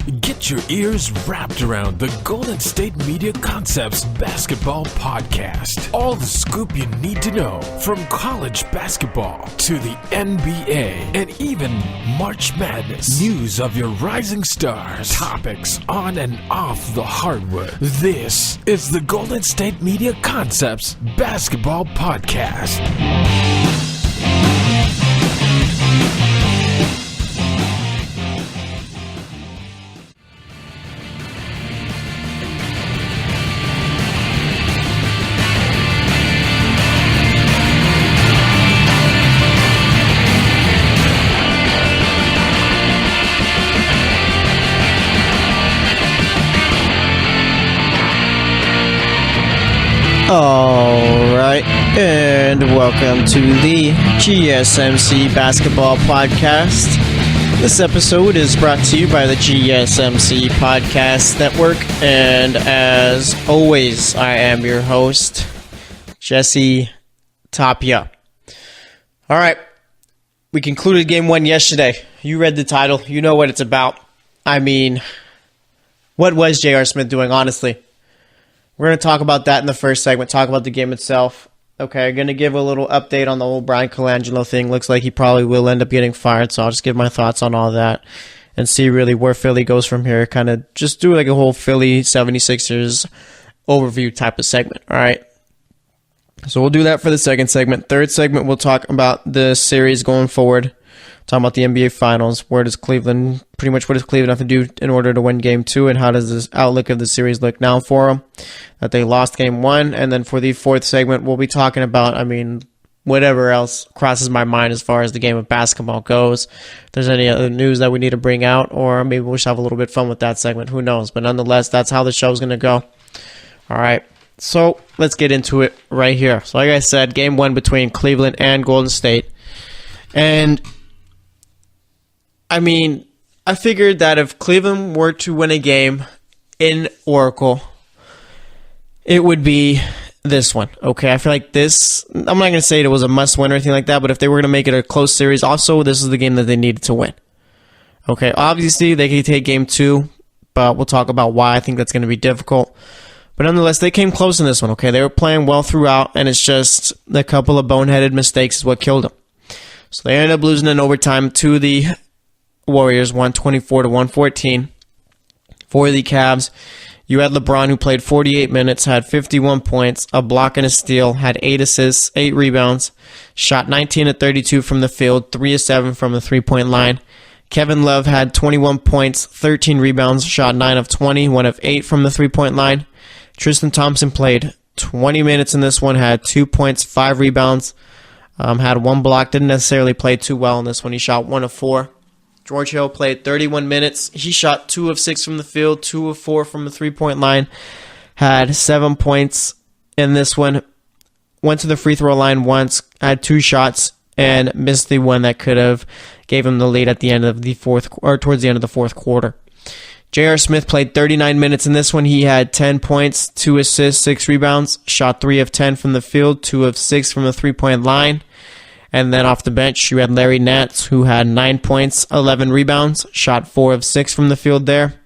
Get your ears wrapped around the Golden State Media Concepts Basketball Podcast. All the scoop you need to know from college basketball to the NBA and even March Madness. News of your rising stars. Topics on and off the hardwood. This is the Golden State Media Concepts Basketball Podcast. Alright, and welcome to the GSMC Basketball Podcast. This episode is brought to you by the GSMC Podcast Network, and as always, I am your host, Jesse Tapia. Alright, we concluded Game 1 yesterday. You read the title, you know what it's about. I mean, what was J.R. Smith doing, honestly? We're going to talk about that in the first segment, talk about the game itself. Okay, I'm going to give a little update on the whole Bryan Colangelo thing. Looks like he probably will end up getting fired, so I'll just give my thoughts on all that and see really where Philly goes from here. Kind of just do like a whole Philly 76ers overview type of segment, all right? So we'll do that for the second segment. Third segment, we'll talk about the series going forward. Talking about the NBA Finals. What does Cleveland have to do in order to win Game 2, and how does this outlook of the series look now for them? That they lost Game 1, and then for the fourth segment, we'll be talking about, whatever else crosses my mind as far as the game of basketball goes. If there's any other news that we need to bring out, or maybe we'll just have a little bit of fun with that segment. Who knows? But nonetheless, that's how the show's going to go. All right. So let's get into it right here. So like I said, Game 1 between Cleveland and Golden State. And I figured that if Cleveland were to win a game in Oracle, it would be this one. Okay, I feel like this, I'm not going to say it was a must-win or anything like that, but if they were going to make it a close series, also, this is the game that they needed to win. Okay, obviously, they could take Game 2, but we'll talk about why I think that's going to be difficult. But nonetheless, they came close in this one, okay? They were playing well throughout, and it's just a couple of boneheaded mistakes is what killed them. So they ended up losing in overtime to the Warriors, 124-114. For the Cavs, you had LeBron, who played 48 minutes, had 51 points, a block and a steal, had 8 assists, 8 rebounds, shot 19 of 32 from the field, 3 of 7 from the three-point line. Kevin Love had 21 points, 13 rebounds, shot 9 of 20, 1 of 8 from the three-point line. Tristan Thompson played 20 minutes in this one, had 2 points, 5 rebounds, had 1 block, didn't necessarily play too well in this one. He shot 1 of 4. George Hill played 31 minutes. He shot 2 of 6 from the field, 2 of 4 from the three-point line, had 7 points in this one, went to the free throw line once, had 2 shots, and missed the one that could have gave him the lead at the end of the towards the end of the fourth quarter. J.R. Smith played 39 minutes in this one. He had 10 points, 2 assists, 6 rebounds, shot 3 of 10 from the field, 2 of 6 from the three-point line. And then off the bench, you had Larry Nance, who had 9 points, 11 rebounds, shot 4 of 6 from the field there.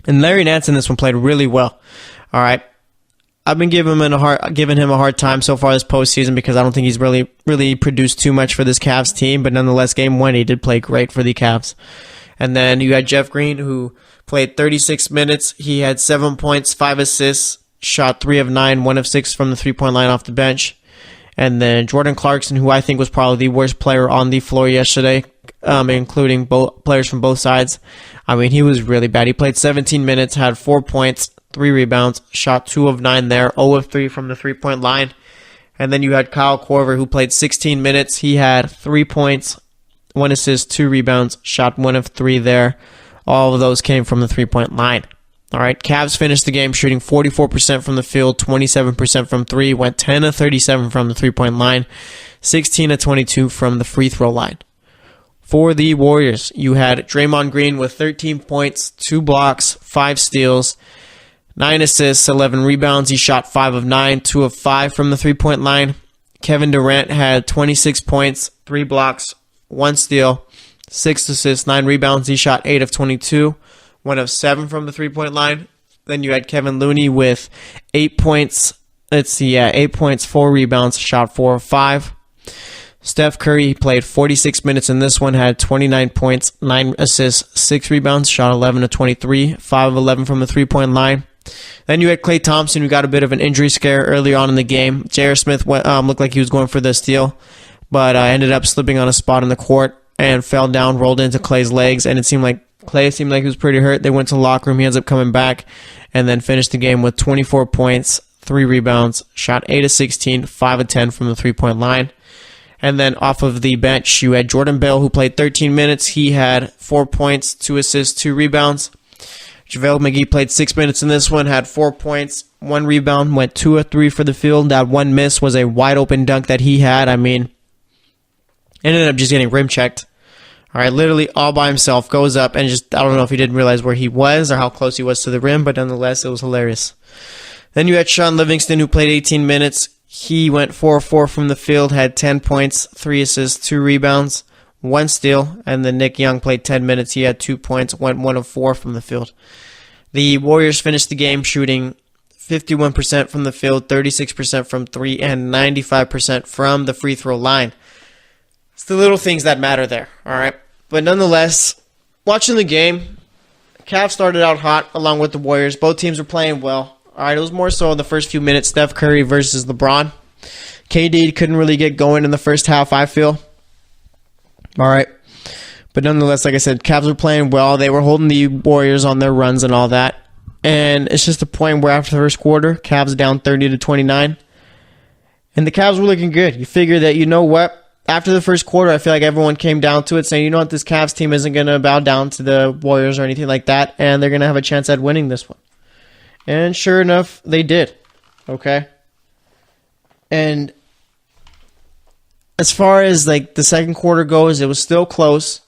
And Larry Nance in this one played really well. All right. I've been giving him a hard time so far this postseason because I don't think he's really produced too much for this Cavs team. But nonetheless, Game 1, he did play great for the Cavs. And then you had Jeff Green, who played 36 minutes. He had 7 points, 5 assists, shot 3 of 9, 1 of 6 from the three-point line off the bench. And then Jordan Clarkson, who I think was probably the worst player on the floor yesterday, including both players from both sides. He was really bad. He played 17 minutes, had 4 points, 3 rebounds, shot 2 of 9 there, 0 of 3 from the three-point line. And then you had Kyle Korver, who played 16 minutes. He had 3 points, 1 assist, 2 rebounds, shot 1 of 3 there. All of those came from the three-point line. All right, Cavs finished the game shooting 44% from the field, 27% from 3, went 10 of 37 from the three-point line, 16 of 22 from the free throw line. For the Warriors, you had Draymond Green with 13 points, 2 blocks, 5 steals, 9 assists, 11 rebounds. He shot 5 of 9, 2 of 5 from the three-point line. Kevin Durant had 26 points, 3 blocks, 1 steal, 6 assists, 9 rebounds. He shot 8 of 22, 1 of 7 from the three-point line. Then you had Kevin Looney with 8 points. 8 points, 4 rebounds, shot 4 of 5. Steph Curry played 46 minutes in this one, had 29 points, 9 assists, 6 rebounds, shot 11 of 23, 5 of 11 from the three-point line. Then you had Klay Thompson, who got a bit of an injury scare earlier on in the game. J.R. Smith looked like he was going for the steal, but ended up slipping on a spot in the court and fell down, rolled into Klay's legs, and it seemed like he was pretty hurt. They went to the locker room. He ends up coming back and then finished the game with 24 points, 3 rebounds, shot 8 of 16, 5 of 10 from the three-point line. And then off of the bench, you had Jordan Bell, who played 13 minutes. He had 4 points, 2 assists, 2 rebounds. JaVale McGee played 6 minutes in this one, had 4 points, 1 rebound, went 2 of 3 for the field. That one miss was a wide-open dunk that he had. Ended up just getting rim checked. All right, literally all by himself, goes up and I don't know if he didn't realize where he was or how close he was to the rim, but nonetheless, it was hilarious. Then you had Sean Livingston, who played 18 minutes. He went 4 of 4 from the field, had 10 points, 3 assists, 2 rebounds, 1 steal. And then Nick Young played 10 minutes. He had 2 points, went 1 of 4 from the field. The Warriors finished the game shooting 51% from the field, 36% from 3, and 95% from the free throw line. It's the little things that matter there, all right? But nonetheless, watching the game, Cavs started out hot along with the Warriors. Both teams were playing well. All right, it was more so in the first few minutes, Steph Curry versus LeBron. KD couldn't really get going in the first half, I feel. All right. But nonetheless, like I said, Cavs were playing well. They were holding the Warriors on their runs and all that. And it's just a point where after the first quarter, Cavs down 30-29. And the Cavs were looking good. You figure that, you know what? After the first quarter, I feel like everyone came down to it saying, you know what, this Cavs team isn't going to bow down to the Warriors or anything like that. And they're going to have a chance at winning this one. And sure enough, they did. Okay? And as far as like the second quarter goes, it was still close.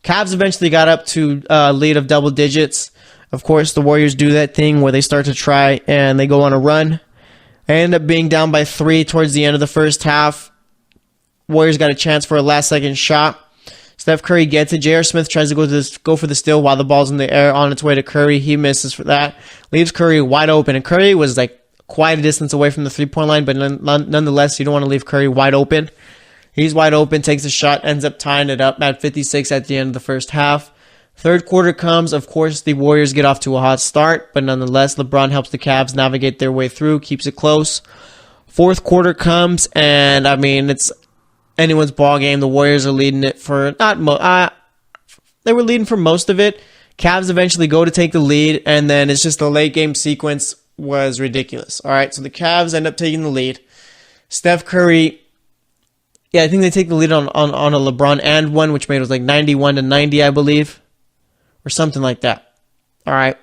Cavs eventually got up to a lead of double digits. Of course, the Warriors do that thing where they start to try and they go on a run. They end up being down by 3 towards the end of the first half. Warriors got a chance for a last-second shot. Steph Curry gets it. J.R. Smith tries to go for the steal while the ball's in the air on its way to Curry. He misses for that. Leaves Curry wide open. And Curry was like quite a distance away from the three-point line, but nonetheless, you don't want to leave Curry wide open. He's wide open, takes a shot, ends up tying it up at 56 at the end of the first half. Third quarter comes. Of course, the Warriors get off to a hot start, but nonetheless, LeBron helps the Cavs navigate their way through, keeps it close. Fourth quarter comes, and it's anyone's ball game. The Warriors are leading it for they were leading for most of it. Cavs eventually go to take the lead, and then it's just the late game sequence was ridiculous. All right, so the Cavs end up taking the lead. Steph Curry, I think they take the lead on a LeBron and one, which made it was like 91-90, I believe, or something like that. All right,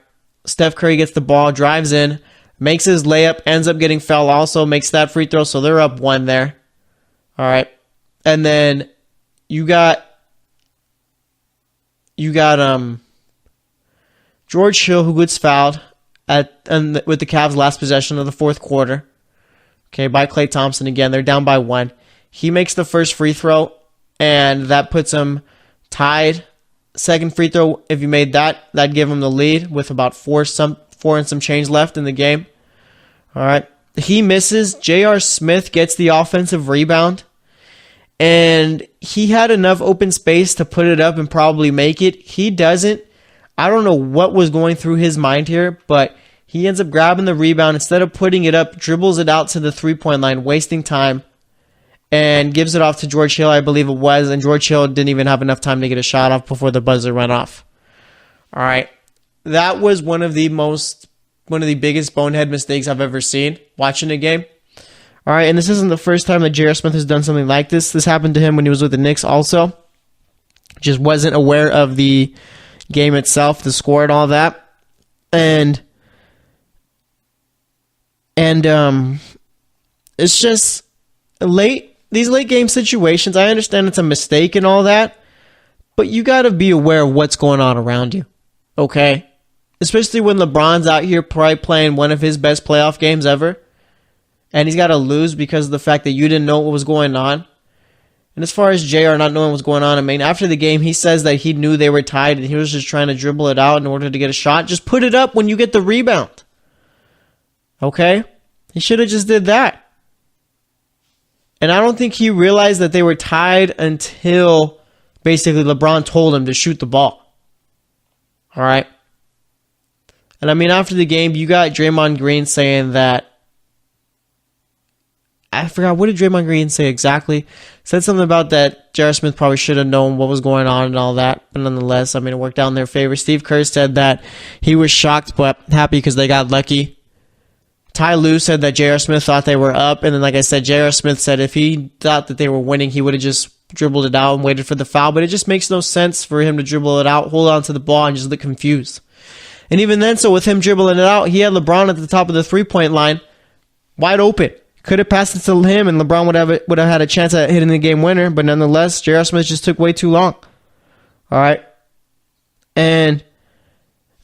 Steph Curry gets the ball, drives in, makes his layup, ends up getting fouled also, makes that free throw, so they're up 1 there. All right. And then you got George Hill, who gets fouled with the Cavs' last possession of the fourth quarter. Okay, by Klay Thompson again. They're down by 1. He makes the first free throw, and that puts him tied. Second free throw, if he made that, that'd give him the lead with about 4 and some change left in the game. All right, he misses. J.R. Smith gets the offensive rebound. And he had enough open space to put it up and probably make it. He doesn't. I don't know what was going through his mind here, but he ends up grabbing the rebound. Instead of putting it up, dribbles it out to the three-point line, wasting time, and gives it off to George Hill, I believe it was. And George Hill didn't even have enough time to get a shot off before the buzzer went off. All right. That was one of the biggest bonehead mistakes I've ever seen watching a game. All right, and this isn't the first time that J.R. Smith has done something like this. This happened to him when he was with the Knicks also. Just wasn't aware of the game itself, the score and all that. And it's just these late game situations. I understand it's a mistake and all that, but you got to be aware of what's going on around you, okay? Especially when LeBron's out here probably playing one of his best playoff games ever. And he's got to lose because of the fact that you didn't know what was going on. And as far as JR not knowing what's going on, I mean, after the game, he says that he knew they were tied and he was just trying to dribble it out in order to get a shot. Just put it up when you get the rebound. Okay? He should have just did that. And I don't think he realized that they were tied until basically LeBron told him to shoot the ball. All right? And I mean, after the game, you got Draymond Green saying that, I forgot, what did Draymond Green say exactly? Said something about that J.R. Smith probably should have known what was going on and all that. But nonetheless, I mean, it worked out in their favor. Steve Kerr said that he was shocked but happy because they got lucky. Ty Lue said that J.R. Smith thought they were up. And then, like I said, J.R. Smith said if he thought that they were winning, he would have just dribbled it out and waited for the foul. But it just makes no sense for him to dribble it out, hold on to the ball, and just look confused. And even then, so with him dribbling it out, he had LeBron at the top of the three-point line, wide open. Could have passed it to him, and LeBron would have had a chance at hitting the game winner. But nonetheless, J.R. Smith just took way too long. All right? And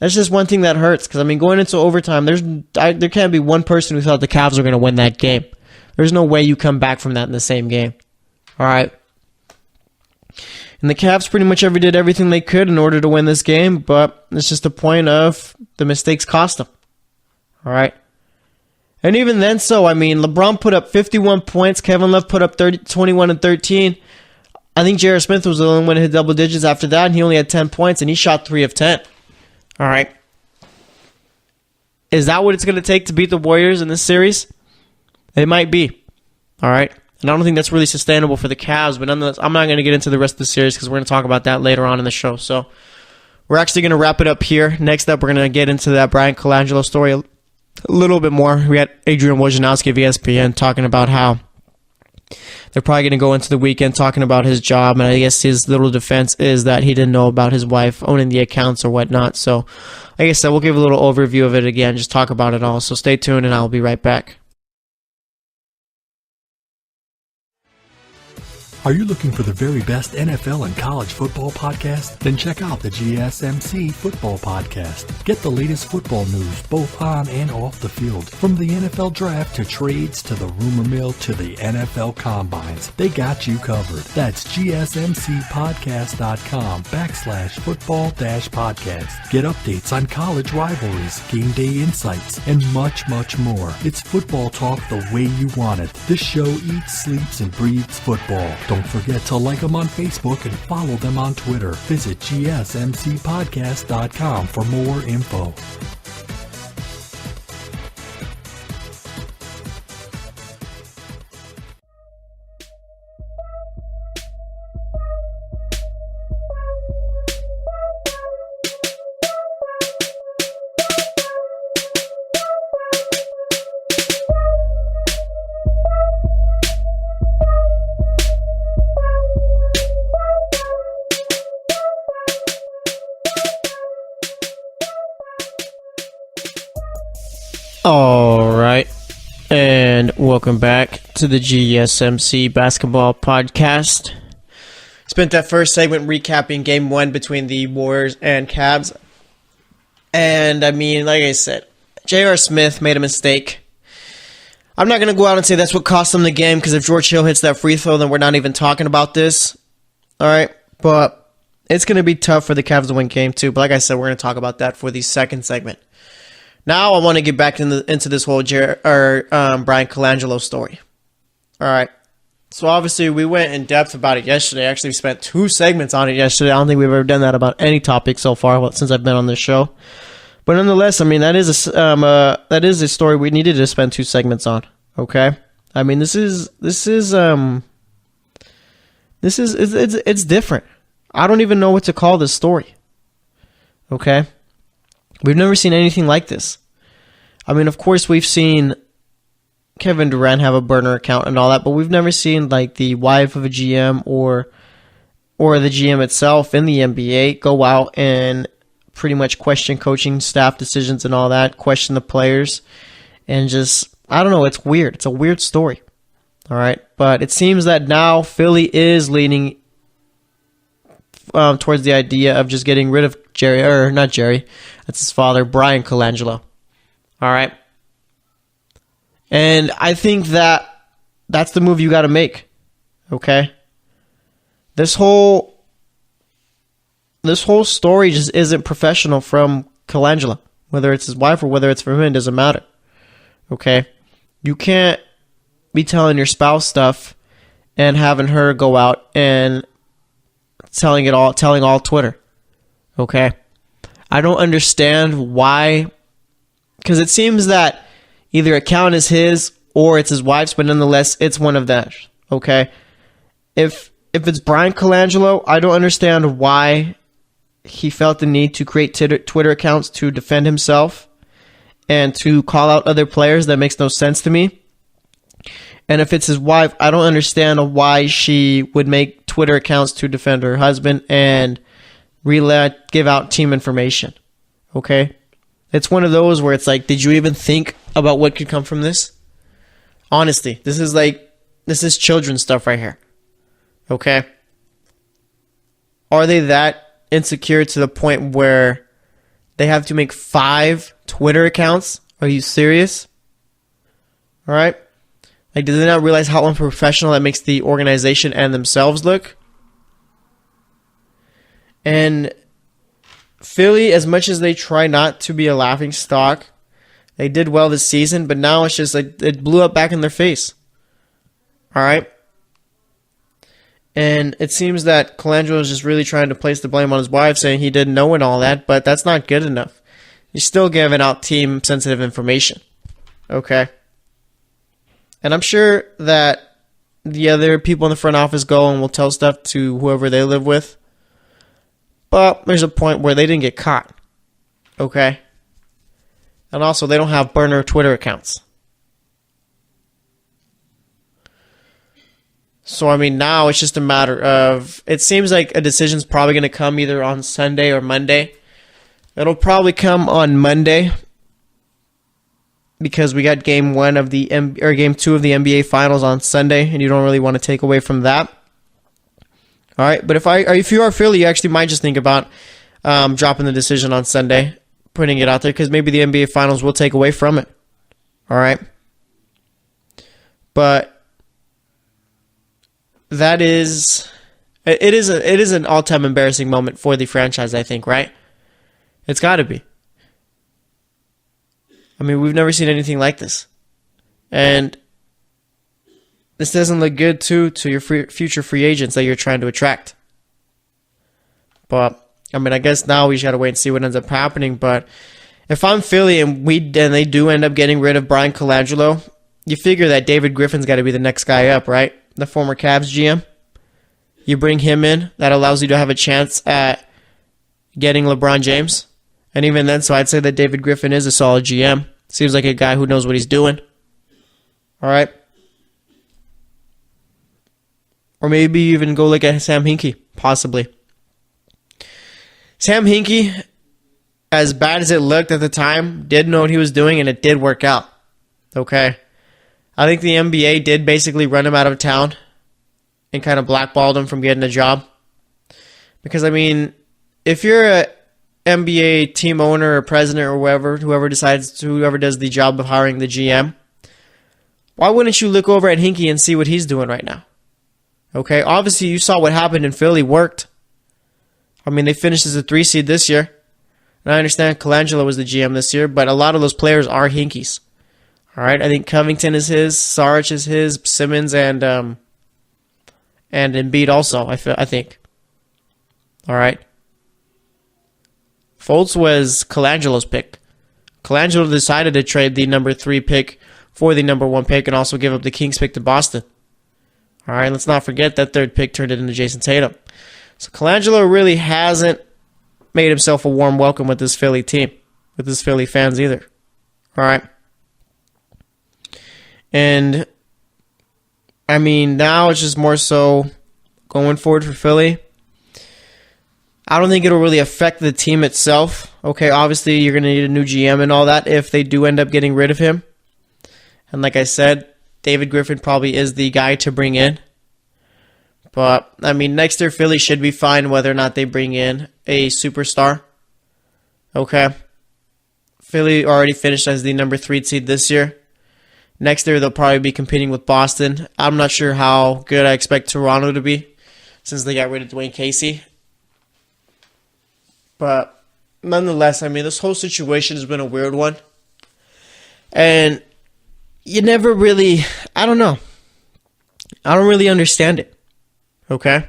that's just one thing that hurts. Because, I mean, going into overtime, there can't be one person who thought the Cavs were going to win that game. There's no way you come back from that in the same game. All right? And the Cavs pretty much did everything they could in order to win this game. But it's just the point of the mistakes cost them. All right? And even then, so, I mean, LeBron put up 51 points. Kevin Love put up 21 and 13. I think J.R. Smith was the only one who hit double digits after that, and he only had 10 points, and he shot 3 of 10. All right. Is that what it's going to take to beat the Warriors in this series? It might be. All right. And I don't think that's really sustainable for the Cavs, but nonetheless, I'm not going to get into the rest of the series because we're going to talk about that later on in the show. So we're actually going to wrap it up here. Next up, we're going to get into that Bryan Colangelo story a little bit more. We had Adrian Wojnarowski of ESPN talking about how they're probably going to go into the weekend talking about his job, and I guess his little defense is that he didn't know about his wife owning the accounts or whatnot. So, like I said, we'll give a little overview of it again, just talk about it all. So stay tuned, and I'll be right back. Are you looking for the very best NFL and college football podcast? Then check out the GSMC Football Podcast. Get the latest football news both on and off the field. From the NFL Draft to trades to the rumor mill to the NFL Combines. They got you covered. That's GSMCpodcast.com/football-podcast. Get updates on college rivalries, game day insights, and much, much more. It's football talk the way you want it. This show eats, sleeps, and breathes football. Don't forget to like them on Facebook and follow them on Twitter. Visit GSMCpodcast.com for more info. All right, and welcome back to the GSMC Basketball Podcast. Spent that first segment recapping Game 1 between the Warriors and Cavs. And, I mean, like I said, J.R. Smith made a mistake. I'm not going to go out and say that's what cost them the game, because if George Hill hits that free throw, then we're not even talking about this. All right, but it's going to be tough for the Cavs to win Game 2. But like I said, we're going to talk about that for the second segment. Now I want to get back into this whole Bryan Colangelo story. All right. So obviously we went in depth about it yesterday. Actually, we spent 2 segments on it yesterday. I don't think we've ever done that about any topic so far since I've been on this show. But nonetheless, I mean that is a story we needed to spend 2 segments on. Okay. I mean this is it's different. I don't even know what to call this story. Okay. We've never seen anything like this. I mean, of course, we've seen Kevin Durant have a burner account and all that, but we've never seen like the wife of a GM or the GM itself in the NBA go out and pretty much question coaching staff decisions and all that, question the players, and just, I don't know, it's weird. It's a weird story. All right, but it seems that now Philly is leaning towards the idea of just getting rid of not Jerry, that's his father, Bryan Colangelo. All right. And I think that that's the move you got to make. Okay. This whole story just isn't professional from Colangelo. Whether it's his wife or whether it's from him, it doesn't matter. Okay? You can't be telling your spouse stuff and having her go out and telling all Twitter. Okay? I don't understand why, because it seems that either account is his or it's his wife's, but nonetheless, it's one of them. Okay? If it's Bryan Colangelo, I don't understand why he felt the need to create Twitter accounts to defend himself and to call out other players. That makes no sense to me. And if it's his wife, I don't understand why she would make Twitter accounts to defend her husband and give out team information. Okay? It's one of those where it's like, did you even think about what could come from this? Honestly, this is children's stuff right here. Okay? Are they that insecure to the point where they have to make 5 Twitter accounts? Are you serious? All right? Like, do they not realize how unprofessional that makes the organization and themselves look? And Philly, as much as they try not to be a laughing stock, they did well this season, but now it's just like it blew up back in their face. All right? And it seems that Colangelo is just really trying to place the blame on his wife, saying he didn't know and all that, but that's not good enough. He's still giving out team-sensitive information. Okay? And I'm sure that the other people in the front office go and will tell stuff to whoever they live with. But there's a point where they didn't get caught. Okay? And also, they don't have burner Twitter accounts. So, I mean, now it's just a matter of... It seems like a decision's probably going to come either on Sunday or Monday. It'll probably come on Monday, because we got game 2 of the NBA Finals on Sunday, and you don't really want to take away from that. All right, but if you are Philly, you actually might just think about dropping the decision on Sunday, putting it out there, because maybe the NBA Finals will take away from it. All right, but it is an all-time embarrassing moment for the franchise, I think, right? It's got to be. I mean, we've never seen anything like this. And this doesn't look good, too, to your future free agents that you're trying to attract. But, I mean, I guess now we just got to wait and see what ends up happening. But if I'm Philly and they do end up getting rid of Bryan Colangelo, you figure that David Griffin's got to be the next guy up, right? The former Cavs GM. You bring him in. That allows you to have a chance at getting LeBron James. And even then, so I'd say that David Griffin is a solid GM. Seems like a guy who knows what he's doing. All right. Or maybe even go look at Sam Hinkie, possibly. Sam Hinkie, as bad as it looked at the time, did know what he was doing, and it did work out. Okay. I think the NBA did basically run him out of town and kind of blackballed him from getting a job. Because, I mean, if you're a NBA team owner or president or whoever does the job of hiring the GM, why wouldn't you look over at Hinkie and see what he's doing right now? Okay, obviously you saw what happened in Philly worked. I mean, they finished as a 3 seed this year. And I understand Colangelo was the GM this year, but a lot of those players are Hinkie's. All right, I think Covington is his, Saric is his, Simmons and Embiid also, I think. All right. Fultz was Colangelo's pick. Colangelo decided to trade the number 3 pick for the number 1 pick and also give up the Kings pick to Boston. All right, let's not forget that 3rd pick turned it into Jason Tatum. So Colangelo really hasn't made himself a warm welcome with this Philly team, with his Philly fans either. All right. And, I mean, now it's just more so going forward for Philly. I don't think it'll really affect the team itself. Okay, obviously you're going to need a new GM and all that if they do end up getting rid of him. And like I said, David Griffin probably is the guy to bring in. But, I mean, next year Philly should be fine whether or not they bring in a superstar. Okay. Philly already finished as the number 3 seed this year. Next year they'll probably be competing with Boston. I'm not sure how good I expect Toronto to be. since they got rid of Dwayne Casey. But nonetheless, I mean, this whole situation has been a weird one. And you never really, I don't know. I don't really understand it. Okay?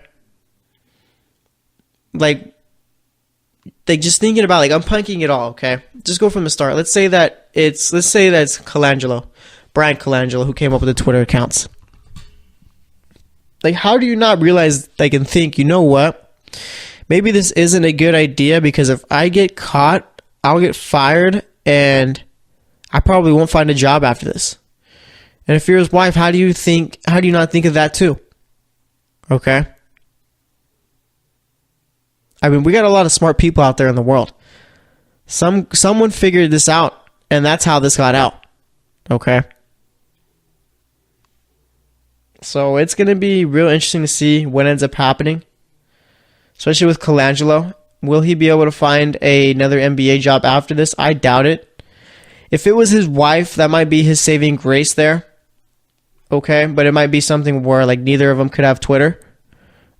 Like just thinking about, like, unpunking it all, okay? Just go from the start. Let's say that it's Colangelo, Bryan Colangelo, who came up with the Twitter accounts. Like, how do you not realize, like, and think, you know what? Maybe this isn't a good idea, because if I get caught, I'll get fired, and I probably won't find a job after this. And if you're his wife, how do you not think of that too? Okay? I mean, we got a lot of smart people out there in the world. Someone figured this out, and that's how this got out. Okay? So it's going to be real interesting to see what ends up happening, especially with Colangelo. Will he be able to find another NBA job after this? I doubt it. If it was his wife, that might be his saving grace there. Okay? But it might be something where, like, neither of them could have Twitter,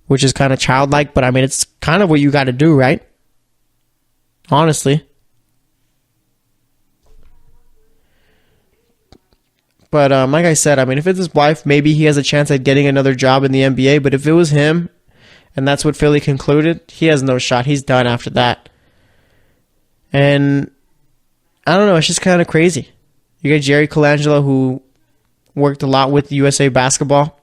which is kind of childlike, but I mean, it's kind of what you got to do, right? Honestly. But like I said, I mean, if it's his wife, maybe he has a chance at getting another job in the NBA. But if it was him, and that's what Philly concluded, he has no shot. He's done after that. And I don't know, it's just kind of crazy. You got Jerry Colangelo, who worked a lot with USA Basketball.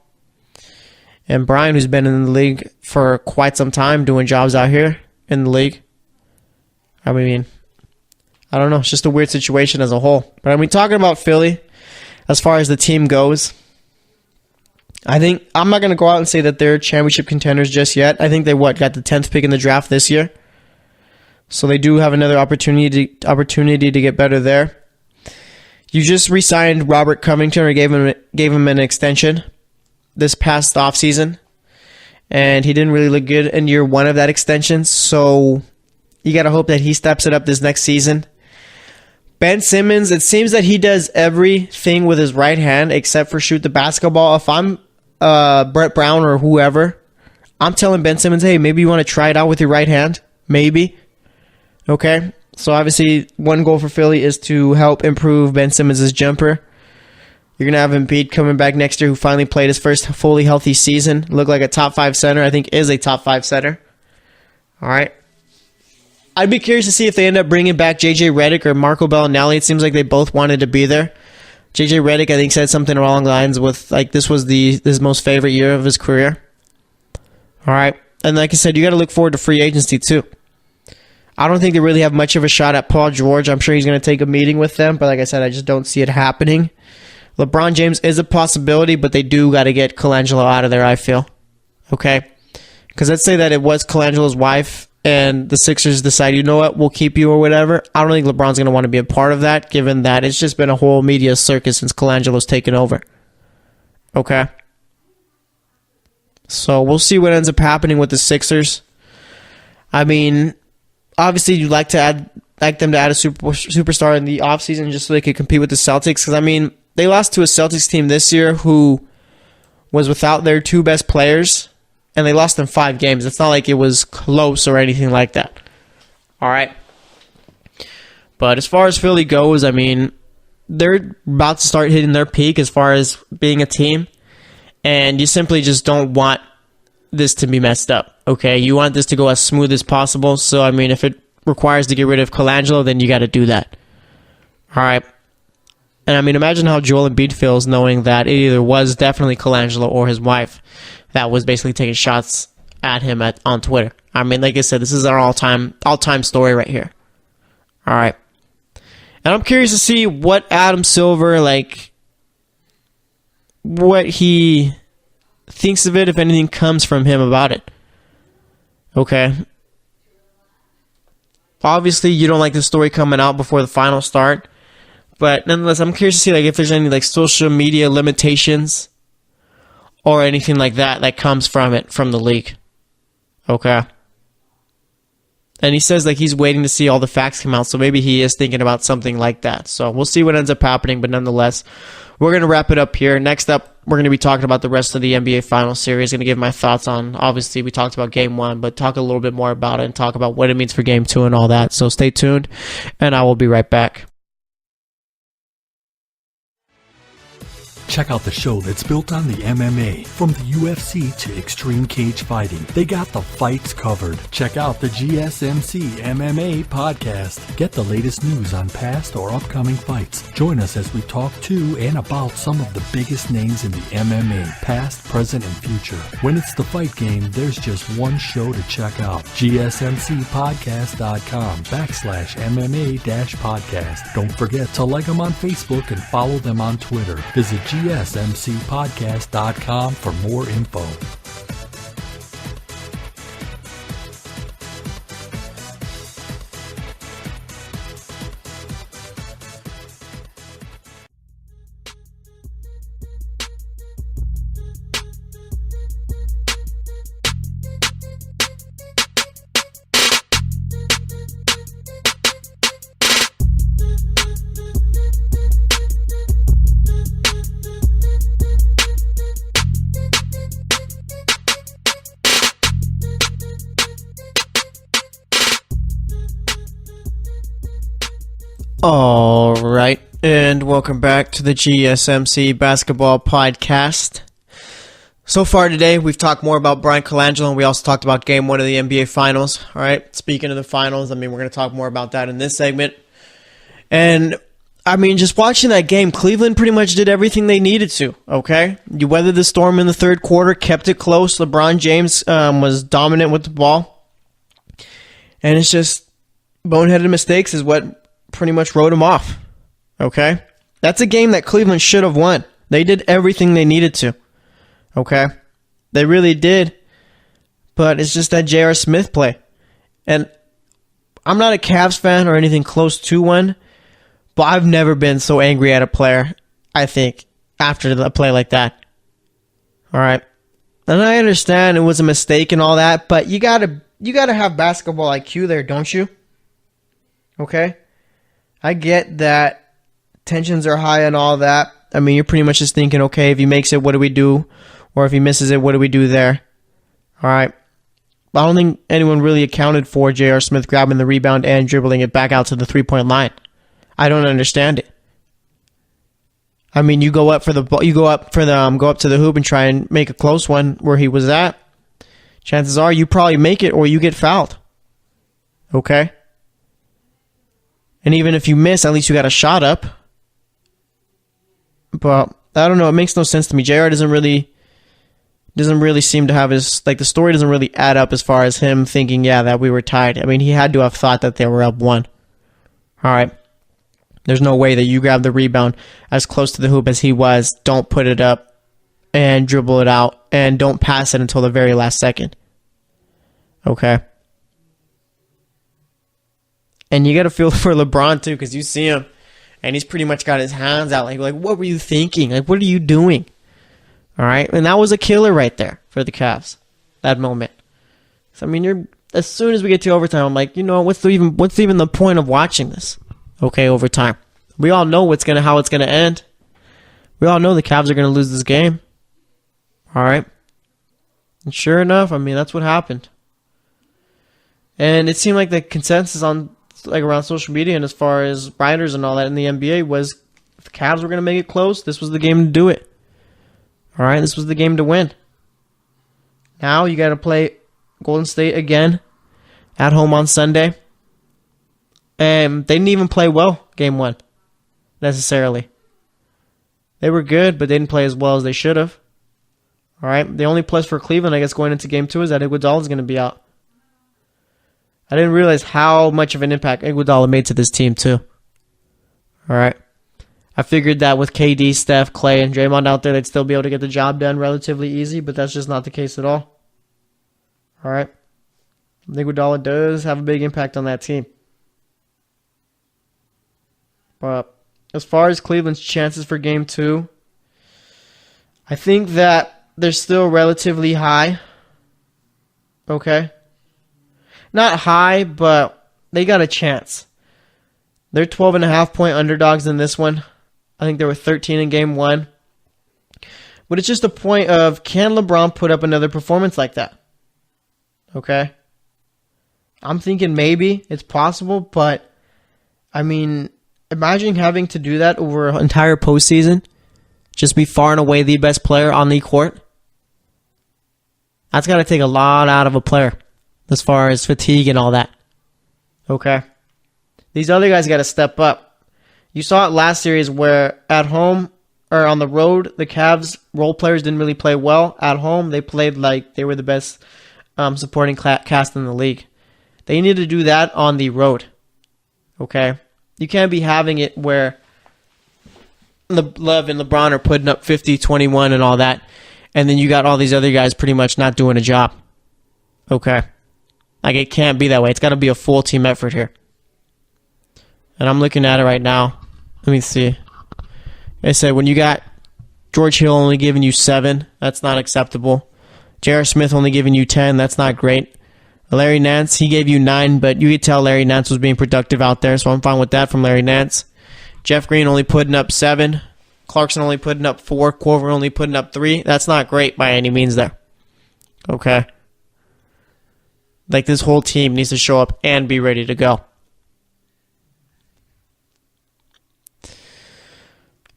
And Bryan, who's been in the league for quite some time, doing jobs out here in the league. I mean, I don't know. It's just a weird situation as a whole. But I mean, talking about Philly, as far as the team goes, I think I'm not going to go out and say that they're championship contenders just yet. I think they got the 10th pick in the draft this year. So they do have another opportunity to get better there. You just re-signed Robert Covington, or gave him an extension this past offseason, and he didn't really look good in year one of that extension, so you got to hope that he steps it up this next season. Ben Simmons, it seems that he does everything with his right hand except for shoot the basketball. If I'm Brett Brown or whoever, I'm telling Ben Simmons, hey, maybe you want to try it out with your right hand. Maybe. Okay? So obviously, one goal for Philly is to help improve Ben Simmons' jumper. You're going to have Embiid coming back next year, who finally played his first fully healthy season. Looked like a top 5 center. I think is a top 5 center. All right. I'd be curious to see if they end up bringing back J.J. Redick or Marco Bellinelli. It seems like they both wanted to be there. J.J. Redick, I think, said something along the lines with, like, this was his most favorite year of his career. All right. And like I said, you got to look forward to free agency, too. I don't think they really have much of a shot at Paul George. I'm sure he's going to take a meeting with them. But like I said, I just don't see it happening. LeBron James is a possibility, but they do got to get Colangelo out of there, I feel. Okay? Because let's say that it was Colangelo's wife, and the Sixers decide, you know what, we'll keep you or whatever. I don't think LeBron's going to want to be a part of that, given that it's just been a whole media circus since Colangelo's taken over. Okay? So we'll see what ends up happening with the Sixers. I mean, obviously you'd like them to add a superstar in the offseason just so they could compete with the Celtics. Because, I mean, they lost to a Celtics team this year who was without their 2 best players, and they lost in 5 games. It's not like it was close or anything like that. All right? But as far as Philly goes, I mean, they're about to start hitting their peak as far as being a team, and you simply just don't want this to be messed up, okay? You want this to go as smooth as possible, so, I mean, if it requires to get rid of Colangelo, then you got to do that. All right? And I mean, imagine how Joel Embiid feels knowing that it either was definitely Colangelo or his wife that was basically taking shots at him on Twitter. I mean, like I said, this is our all-time story right here. All right. And I'm curious to see what Adam Silver, like, what he thinks of it, if anything comes from him about it. Okay. Obviously, you don't like the story coming out before the finals start. But nonetheless, I'm curious to see, like, if there's any, like, social media limitations or anything like that that comes from it, from the league. Okay. And he says like he's waiting to see all the facts come out, so maybe he is thinking about something like that. So we'll see what ends up happening, but nonetheless, we're going to wrap it up here. Next up, we're going to be talking about the rest of the NBA Finals series. Going to give my thoughts on, obviously, we talked about Game 1, but talk a little bit more about it and talk about what it means for Game 2 and all that. So stay tuned, and I will be right back. Check out the show that's built on the MMA. From the UFC to Extreme Cage Fighting, they got the fights covered. Check out the GSMC MMA podcast. Get the latest news on past or upcoming fights. Join us as we talk to and about some of the biggest names in the MMA, past, present, and future. When it's the fight game, there's just one show to check out. GSMCpodcast.com/MMA-podcast. Don't forget to like them on Facebook and follow them on Twitter. Visit GSMCpodcast.com for more info. All right, and welcome back to the GSMC Basketball Podcast. So far today, we've talked more about Bryan Colangelo, and we also talked about Game 1 of the NBA Finals. All right, speaking of the Finals, we're going to talk more about that in this segment. And, just watching that game, Cleveland pretty much did everything they needed to, okay? You weathered the storm in the third quarter, kept it close. LeBron James was dominant with the ball. And it's just boneheaded mistakes is what pretty much wrote him off. Okay? That's a game that Cleveland should have won. They did everything they needed to. Okay? They really did. But it's just that J.R. Smith play. And I'm not a Cavs fan or anything close to one, but I've never been so angry at a player, I think, after a play like that. Alright? And I understand it was a mistake and all that, but you gotta have basketball IQ there, don't you? Okay? I get that tensions are high and all that. You're pretty much just thinking, okay, if he makes it, what do we do? Or if he misses it, what do we do there? All right. But I don't think anyone really accounted for J.R. Smith grabbing the rebound and dribbling it back out to the three-point line. I don't understand it. You go up for the ball, go up to the hoop and try and make a close one where he was at. Chances are you probably make it or you get fouled. Okay? And even if you miss, at least you got a shot up. But I don't know. It makes no sense to me. JR doesn't really seem to have his, the story doesn't really add up as far as him thinking, that we were tied. He had to have thought that they were up one. All right. There's no way that you grab the rebound as close to the hoop as he was. Don't put it up and dribble it out and don't pass it until the very last second. Okay. And you got to feel for LeBron, too, because you see him, and he's pretty much got his hands out. Like, what were you thinking? What are you doing? All right? And that was a killer right there for the Cavs, that moment. So, as soon as we get to overtime, I'm like, what's even the point of watching this? Okay, overtime. We all know how it's going to end. We all know the Cavs are going to lose this game. All right? And sure enough, that's what happened. And it seemed like the consensus on around social media and as far as writers and all that in the NBA was if the Cavs were going to make it close, this was the game to do it. All right, this was the game to win. Now you got to play Golden State again at home on Sunday. And they didn't even play well Game 1 necessarily. They were good, but they didn't play as well as they should have. All right, the only plus for Cleveland, I guess, going into Game 2 is that Iguodala is going to be out. I didn't realize how much of an impact Iguodala made to this team, too. All right. I figured that with KD, Steph, Clay, and Draymond out there, they'd still be able to get the job done relatively easy, but that's just not the case at all. All right. Iguodala does have a big impact on that team. But as far as Cleveland's chances for Game 2, I think that they're still relatively high. Okay. not high, but they got a chance. They're 12.5-point underdogs in this one. I think they were 13 in game 1. But it's just a point of, can LeBron put up another performance like that? Okay. I'm thinking maybe it's possible, but I mean, imagine having to do that over an entire postseason. Just be far and away the best player on the court. That's got to take a lot out of a player as far as fatigue and all that. Okay. These other guys got to step up. You saw it last series where at home or on the road, the Cavs role players didn't really play well. At home, they played like they were the best supporting cast in the league. They need to do that on the road. Okay? You can't be having it where Love and LeBron are putting up 50, 21 and all that, and then you got all these other guys pretty much not doing a job. Okay? Like, it can't be that way. It's got to be a full team effort here. And I'm looking at it right now. Let me see. Like I said, when you got George Hill only giving you 7, that's not acceptable. J.R. Smith only giving you 10, that's not great. Larry Nance, he gave you 9, but you could tell Larry Nance was being productive out there, so I'm fine with that from Larry Nance. Jeff Green only putting up 7. Clarkson only putting up 4. Corver only putting up 3. That's not great by any means there. Okay? Like, this whole team needs to show up and be ready to go.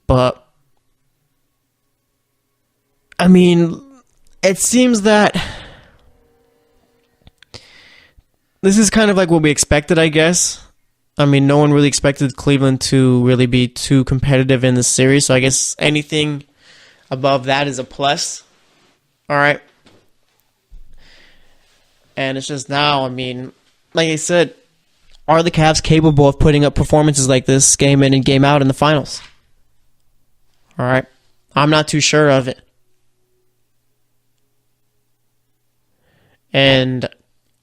But, I mean, it seems that this is kind of like what we expected, I guess. I mean, no one really expected Cleveland to really be too competitive in this series, so I guess anything above that is a plus. All right. And it's just now, I mean, like I said, are the Cavs capable of putting up performances like this game in and game out in the finals? All right. I'm not too sure of it. And,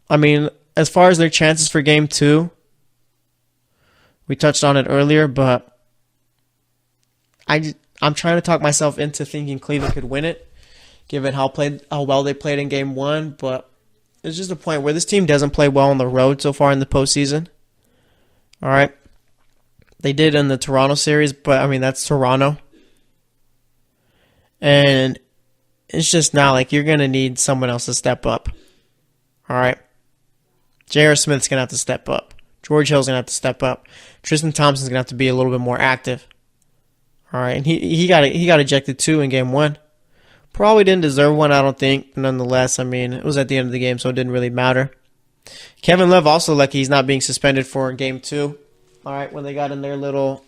I mean, as far as their chances for game 2, we touched on it earlier, but I'm trying to talk myself into thinking Cleveland could win it, given how well they played in game 1, but it's just a point where this team doesn't play well on the road so far in the postseason. All right. They did in the Toronto series, but, I mean, that's Toronto. And it's just now like you're going to need someone else to step up. All right. J.R. Smith's going to have to step up. George Hill's going to have to step up. Tristan Thompson's going to have to be a little bit more active. All right. And he got ejected too in game 1. Probably didn't deserve one, I don't think. But nonetheless, I mean, it was at the end of the game, so it didn't really matter. Kevin Love also lucky he's not being suspended for game 2. All right. When they got in their little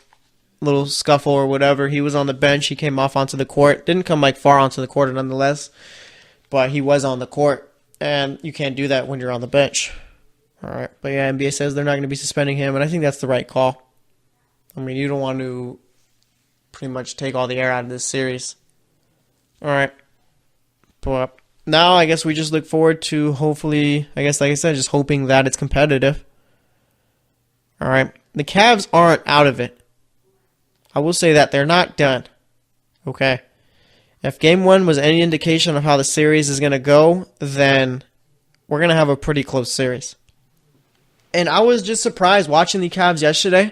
scuffle or whatever, he was on the bench. He came off onto the court. Didn't come like far onto the court nonetheless, but he was on the court, and you can't do that when you're on the bench. All right, but yeah, NBA says they're not going to be suspending him, and I think that's the right call. I mean, you don't want to pretty much take all the air out of this series. All right, but now I guess we just look forward to hopefully, I guess like I said, just hoping that it's competitive. All right, the Cavs aren't out of it. I will say that they're not done. Okay. If game 1 was any indication of how the series is going to go, then we're going to have a pretty close series. And I was just surprised watching the Cavs yesterday.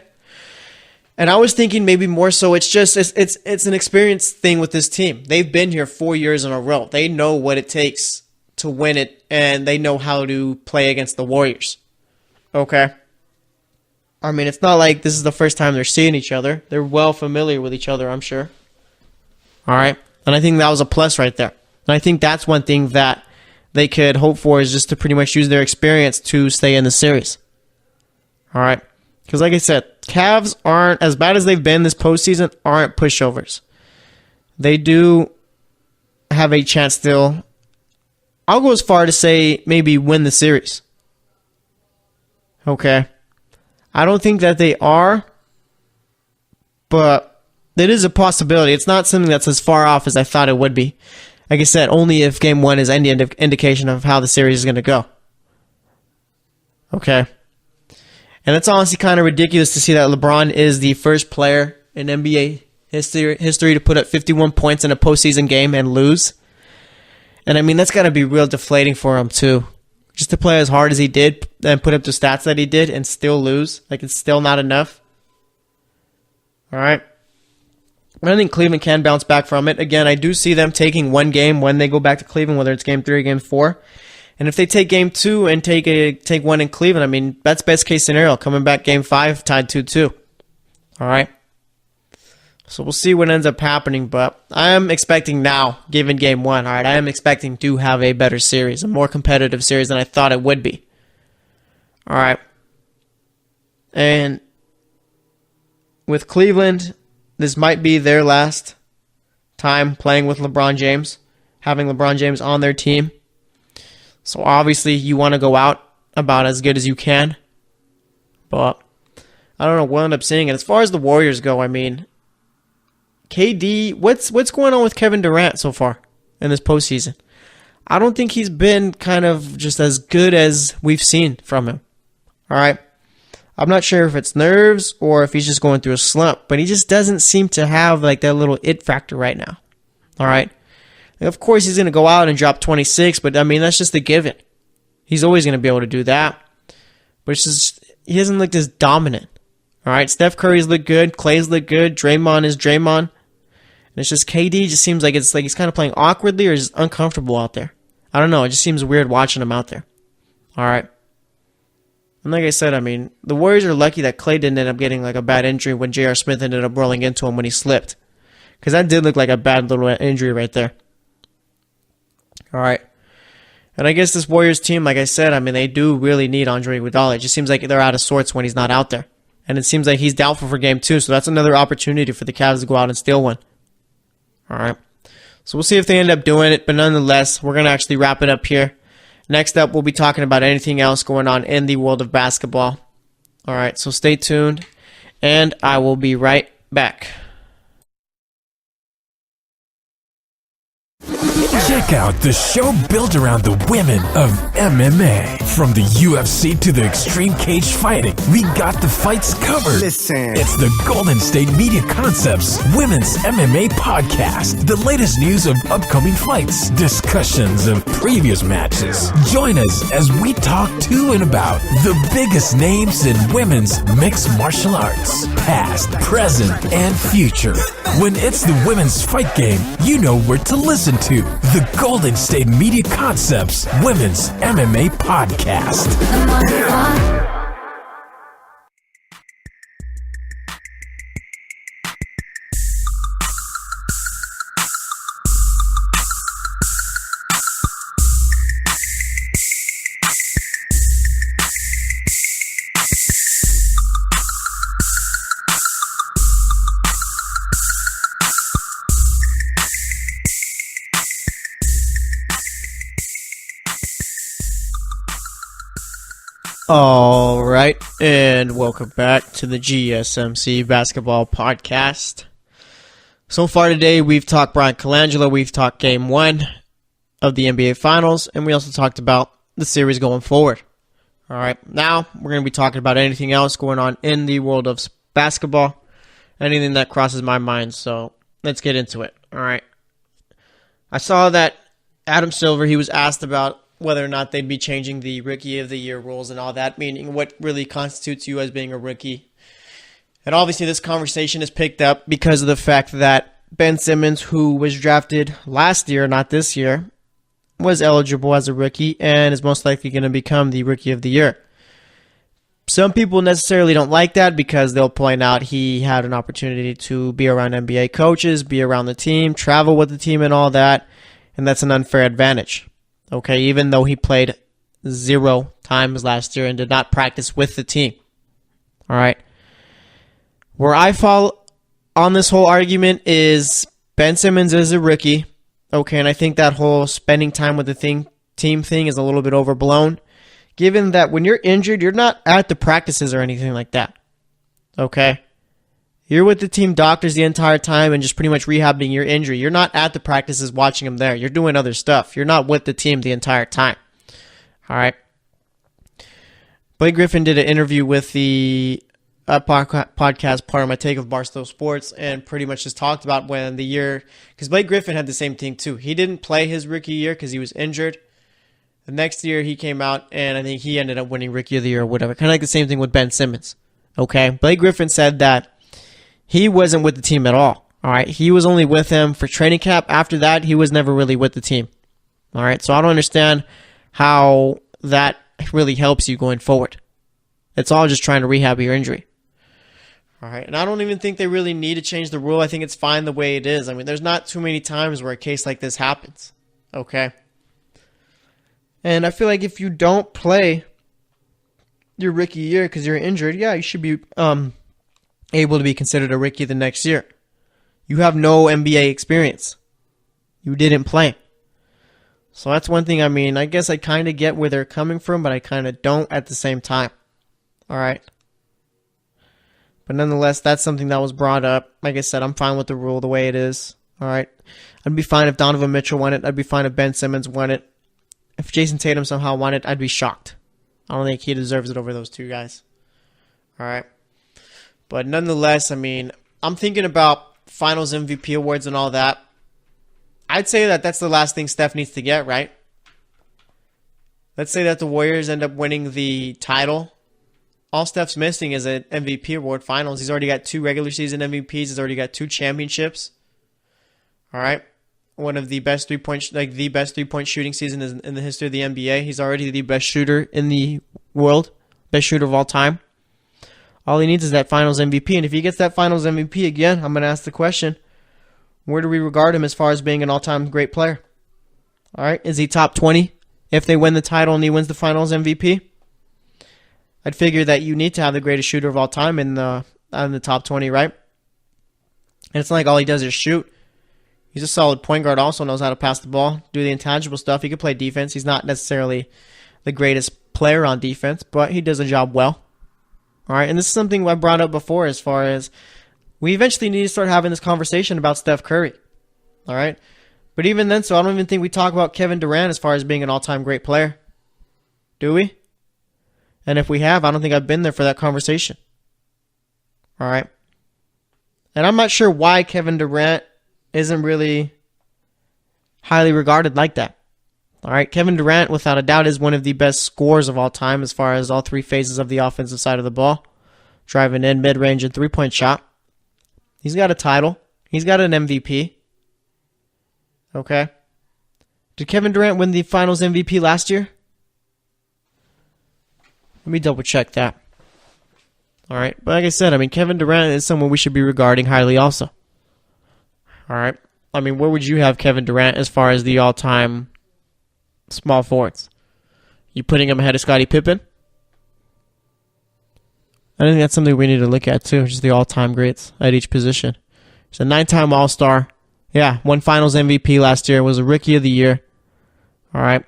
And I was thinking maybe more so it's an experience thing with this team. They've been here 4 years in a row. They know what it takes to win it, and they know how to play against the Warriors. Okay. I mean, it's not like this is the first time they're seeing each other. They're well familiar with each other, I'm sure. All right. And I think that was a plus right there. And I think that's one thing that they could hope for is just to pretty much use their experience to stay in the series. All right. Because like I said, Cavs aren't, as bad as they've been this postseason, aren't pushovers. They do have a chance still. I'll go as far to say maybe win the series. Okay. I don't think that they are, but it is a possibility. It's not something that's as far off as I thought it would be. Like I said, only if game 1 is any indication of how the series is going to go. Okay. And it's honestly kind of ridiculous to see that LeBron is the first player in NBA history to put up 51 points in a postseason game and lose. And I mean, that's got to be real deflating for him too. just to play as hard as he did and put up the stats that he did and still lose. Like, it's still not enough. All right. I think Cleveland can bounce back from it. Again, I do see them taking one game when they go back to Cleveland, whether it's game 3 or game 4. And if they take game 2 and take one in Cleveland, I mean, that's best case scenario. Coming back game 5, tied 2-2. All right. So we'll see what ends up happening, but I am expecting now, given game 1, all right, I am expecting to have a better series, a more competitive series than I thought it would be. All right. And with Cleveland, this might be their last time playing with LeBron James, having LeBron James on their team. So obviously you want to go out about as good as you can, but I don't know, we'll end up seeing it. As far as the Warriors go, I mean, KD, what's going on with Kevin Durant so far in this postseason? I don't think he's been kind of just as good as we've seen from him. All right. I'm not sure if it's nerves or if he's just going through a slump, but he just doesn't seem to have like that little it factor right now. All right. And of course, he's going to go out and drop 26, but I mean, that's just a given. He's always going to be able to do that. But it's just, he hasn't looked as dominant. All right. Steph Curry's looked good. Clay's looked good. Draymond is Draymond. And it's just KD just seems like it's like he's kind of playing awkwardly or just uncomfortable out there. I don't know. It just seems weird watching him out there. All right. And like I said, I mean, the Warriors are lucky that Clay didn't end up getting like a bad injury when J.R. Smith ended up rolling into him when he slipped. Because that did look like a bad little injury right there. All right. And I guess this Warriors team, like I said, I mean, they do really need Andre Iguodala. It just seems like they're out of sorts when he's not out there. And it seems like he's doubtful for game 2, so that's another opportunity for the Cavs to go out and steal one. All right. So we'll see if they end up doing it, but nonetheless, we're going to actually wrap it up here. Next up, we'll be talking about anything else going on in the world of basketball. All right, so stay tuned, and I will be right back. Check out the show built around the women of MMA. From the UFC to the extreme cage fighting, we got the fights covered. Listen. It's the Golden State Media Concepts Women's MMA Podcast. The latest news of upcoming fights, discussions of previous matches. Join us as we talk to and about the biggest names in women's mixed martial arts, past, present, and future. When it's the women's fight game, you know where to listen to. The Golden State Media Concepts Women's MMA Podcast. All right, and welcome back to the GSMC Basketball Podcast. So far today, we've talked Bryan Colangelo, we've talked Game 1 of the NBA Finals, and we also talked about the series going forward. All right, now we're going to be talking about anything else going on in the world of basketball, anything that crosses my mind, so let's get into it. All right, I saw that Adam Silver, he was asked about whether or not they'd be changing the Rookie of the Year rules and all that, meaning what really constitutes you as being a rookie. And obviously this conversation is picked up because of the fact that Ben Simmons, who was drafted last year, not this year, was eligible as a rookie and is most likely going to become the Rookie of the Year. Some people necessarily don't like that because they'll point out he had an opportunity to be around NBA coaches, be around the team, travel with the team and all that, and that's an unfair advantage. Okay, even though he played 0 times last year and did not practice with the team. All right. Where I fall on this whole argument is Ben Simmons is a rookie. Okay, and I think that whole spending time with the team thing is a little bit overblown. Given that when you're injured, you're not at the practices or anything like that. Okay? You're with the team doctors the entire time and just pretty much rehabbing your injury. You're not at the practices watching them there. You're doing other stuff. You're not with the team the entire time. All right. Blake Griffin did an interview with the podcast, part of my take of Barstool Sports, and pretty much just talked about when the year, because Blake Griffin had the same thing too. He didn't play his rookie year because he was injured. The next year he came out, and I think he ended up winning Rookie of the Year or whatever. Kind of like the same thing with Ben Simmons. Okay, Blake Griffin said that he wasn't with the team at all. All right, he was only with him for training camp. After that, he was never really with the team. All right, so I don't understand how that really helps you going forward. It's all just trying to rehab your injury. All right, and I don't even think they really need to change the rule. I think it's fine the way it is. I mean, there's not too many times where a case like this happens. Okay. And I feel like if you don't play your rookie year because you're injured, yeah, you should be able to be considered a rookie the next year. You have no NBA experience. You didn't play. So that's one thing. I mean, I guess I kind of get where they're coming from, but I kind of don't at the same time. All right. But nonetheless, that's something that was brought up. Like I said, I'm fine with the rule the way it is. All right. I'd be fine if Donovan Mitchell won it. I'd be fine if Ben Simmons won it. If Jason Tatum somehow won it, I'd be shocked. I don't think he deserves it over those two guys. All right. But nonetheless, I mean, I'm thinking about Finals MVP awards and all that. I'd say that that's the last thing Steph needs to get, right? Let's say that the Warriors end up winning the title. All Steph's missing is an MVP award finals. He's already got 2 regular season MVPs. He's already got 2 championships. All right. One of the best the best three-point shooting season in the history of the NBA. He's already the best shooter in the world. Best shooter of all time. All he needs is that finals MVP. And if he gets that finals MVP again, I'm going to ask the question, where do we regard him as far as being an all-time great player? All right. Is he top 20 if they win the title and he wins the finals MVP? I'd figure that you need to have the greatest shooter of all time in the top 20, right? And it's not like all he does is shoot. He's a solid point guard, also knows how to pass the ball, do the intangible stuff. He can play defense. He's not necessarily the greatest player on defense, but he does the job well. All right, and this is something I brought up before as far as we eventually need to start having this conversation about Steph Curry. All right? But even then, so I don't even think we talk about Kevin Durant as far as being an all-time great player. Do we? And if we have, I don't think I've been there for that conversation. All right? And I'm not sure why Kevin Durant isn't really highly regarded like that. All right, Kevin Durant, without a doubt, is one of the best scorers of all time as far as all 3 phases of the offensive side of the ball. Driving in, mid-range, and three-point shot. He's got a title. He's got an MVP. Okay. Did Kevin Durant win the finals MVP last year? Let me double check that. All right. But like I said, I mean, Kevin Durant is someone we should be regarding highly also. All right. I mean, where would you have Kevin Durant as far as the all-time small forwards? You putting him ahead of Scottie Pippen? I think that's something we need to look at too, just the all-time greats at each position. He's a 9-time All-Star. Yeah, won Finals MVP last year, was a Rookie of the Year. All right.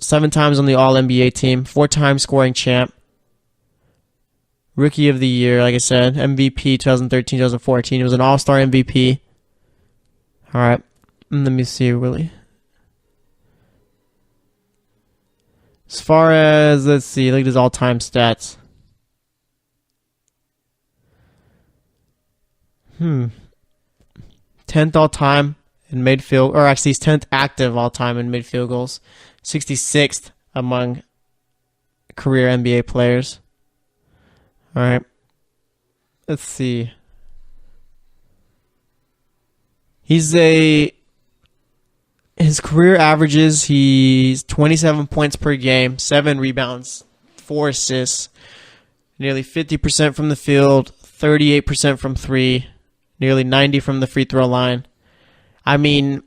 7 times on the All-NBA team, 4-time scoring champ. Rookie of the Year, like I said, MVP 2013, 2014. He was an All-Star MVP. All right. Let me see, really. As far as, let's see, look at his all-time stats. 10th all-time in made field, or actually he's 10th active all-time in made field goals. 66th among career NBA players. All right. Let's see. His career averages, he's 27 points per game, 7 rebounds, 4 assists, nearly 50% from the field, 38% from 3, nearly 90 from the free throw line. I mean,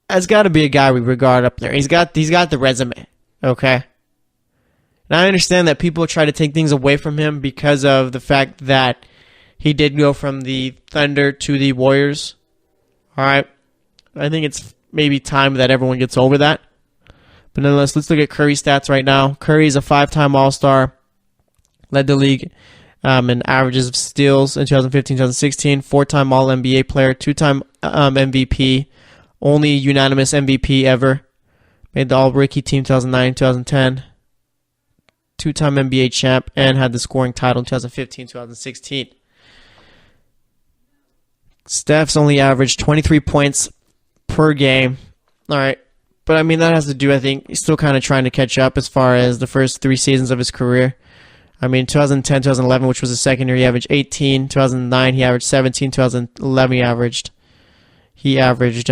that's got to be a guy we regard up there. He's got the resume, okay? And I understand that people try to take things away from him because of the fact that he did go from the Thunder to the Warriors. All right? I think it's maybe time that everyone gets over that. But nonetheless, let's look at Curry's stats right now. Curry's a 5-time All-Star, led the league in averages of steals in 2015-2016, 4-time All-NBA player, 2-time MVP, only unanimous MVP ever, made the All-Rookie team 2009-2010, 2-time NBA champ, and had the scoring title in 2015-2016. Steph's only averaged 23 points per game. All right. but I mean, that has to do, I think, he's still kind of trying to catch up as far as the first 3 seasons of his career. I mean, 2010, 2011, which was his second year, he averaged 18. 2009, he averaged 17. 2011, he averaged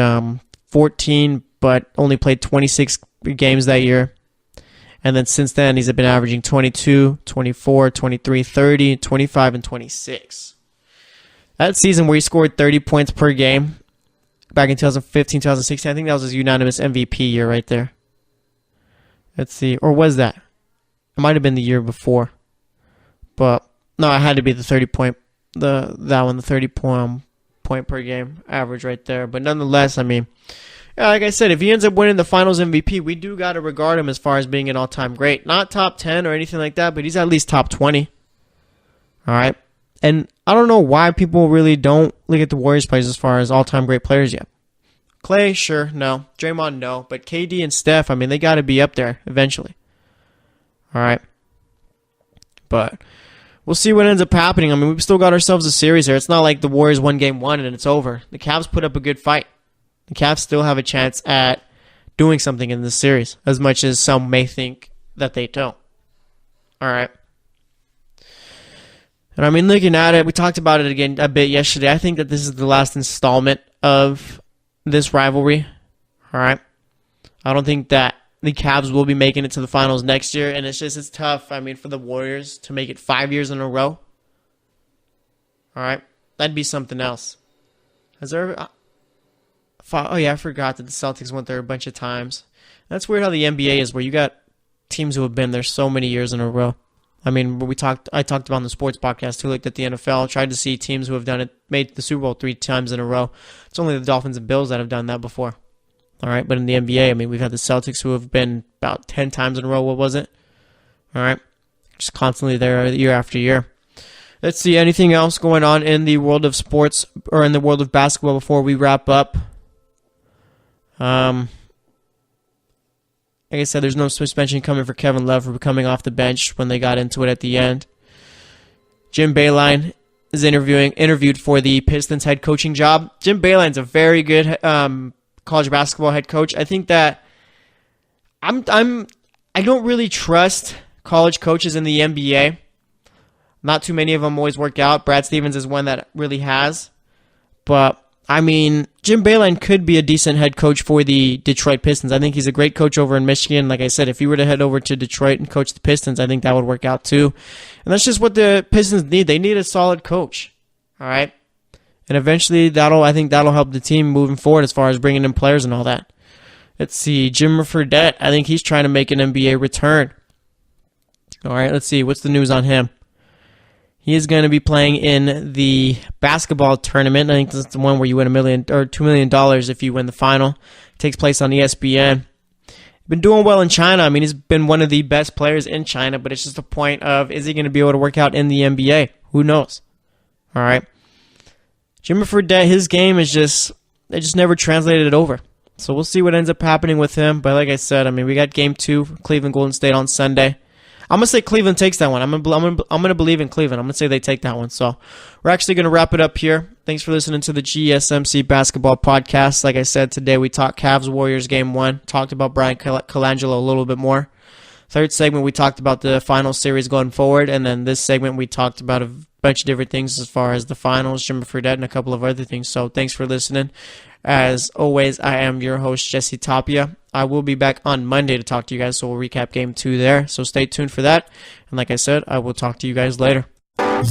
14, but only played 26 games that year. And then since then, he's been averaging 22, 24, 23, 30, 25, and 26. That season where he scored 30 points per game back in 2015, 2016, I think that was his unanimous MVP year right there. Let's see. Or was that? It might have been the year before. But, no, it had to be the 30-point, the 30-point per game average right there. But nonetheless, I mean, yeah, like I said, if he ends up winning the Finals MVP, we do got to regard him as far as being an all-time great. Not top 10 or anything like that, but he's at least top 20. All right? And I don't know why people really don't look at the Warriors players as far as all-time great players yet. Clay, sure, no. Draymond, no. But KD and Steph, I mean, they got to be up there eventually. All right? But we'll see what ends up happening. I mean, we've still got ourselves a series here. It's not like the Warriors won game 1 and it's over. The Cavs put up a good fight. The Cavs still have a chance at doing something in this series, as much as some may think that they don't. All right. And I mean, looking at it, we talked about it again a bit yesterday. I think that this is the last installment of this rivalry. All right. I don't think that the Cavs will be making it to the finals next year, and it's tough. I mean, for the Warriors to make it 5 years in a row. All right. That'd be something else. Has there ever... Oh, yeah, I forgot that the Celtics went there a bunch of times. That's weird how the NBA is, where you got teams who have been there so many years in a row. I mean, I talked about on the sports podcast, who looked at the NFL, tried to see teams who have done it, made the Super Bowl 3 times in a row. It's only the Dolphins and Bills that have done that before. All right, but in the NBA, I mean, we've had the Celtics who have been about 10 times in a row. What was it? All right, just constantly there year after year. Let's see, anything else going on in the world of sports or in the world of basketball before we wrap up? Like I said, there's no suspension coming for Kevin Love for coming off the bench when they got into it at the end. Jim Boeheim is interviewed for the Pistons head coaching job. Jim Boeheim's a very good college basketball head coach. I think that I don't really trust college coaches in the NBA. Not too many of them always work out. Brad Stevens is one that really has, but I mean, Jim Boeheim could be a decent head coach for the Detroit Pistons. I think he's a great coach over in Michigan. Like I said, if he were to head over to Detroit and coach the Pistons, I think that would work out too. And that's just what the Pistons need. They need a solid coach. All right? And eventually, I think that'll help the team moving forward as far as bringing in players and all that. Let's see. Jimmer Fredette, I think he's trying to make an NBA return. All right, let's see. What's the news on him? He is going to be playing in the basketball tournament. I think this is the one where you win $1 million or $2 million if you win the final. It takes place on ESPN. Been doing well in China. I mean, he's been one of the best players in China, but it's just a point of, is he going to be able to work out in the NBA? Who knows? All right. Jimmy Fredette, his game is they just never translated it over. So we'll see what ends up happening with him. But like I said, I mean, we got game 2, Cleveland Golden State on Sunday. I'm going to say Cleveland takes that one. I'm going to believe in Cleveland. I'm going to say they take that one. So we're actually going to wrap it up here. Thanks for listening to the GSMC Basketball Podcast. Like I said, today we talked Cavs-Warriors Game 1. Talked about Bryan Colangelo a little bit more. Third segment, we talked about the final series going forward. And then this segment, we talked about a bunch of different things as far as the finals, Jimmy Fredette, and a couple of other things. So thanks for listening. As always, I am your host, Jesse Tapia. I will be back on Monday to talk to you guys, so we'll recap Game 2 there. So stay tuned for that. And like I said, I will talk to you guys later.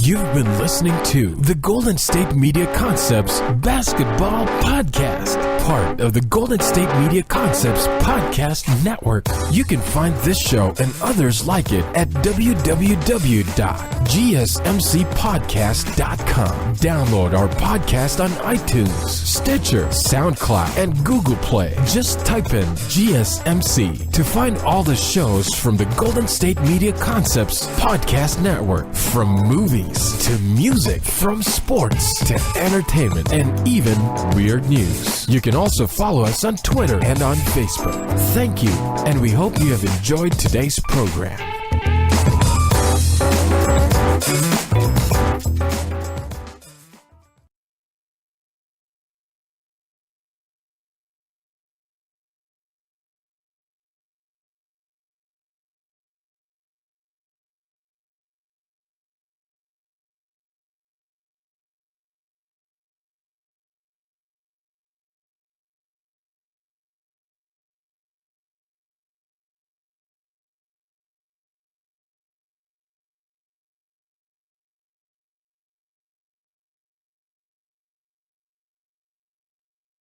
You've been listening to the Golden State Media Concepts Basketball Podcast, part of the Golden State Media Concepts Podcast Network. You can find this show and others like it at www.gsmcpodcast.com. Download our podcast on iTunes, Stitcher, SoundCloud, and Google Play. Just type in GSMC to find all the shows from the Golden State Media Concepts Podcast Network, from movies to music, from sports to entertainment, and even weird news. You can also follow us on Twitter and on Facebook. Thank you, and we hope you have enjoyed today's program.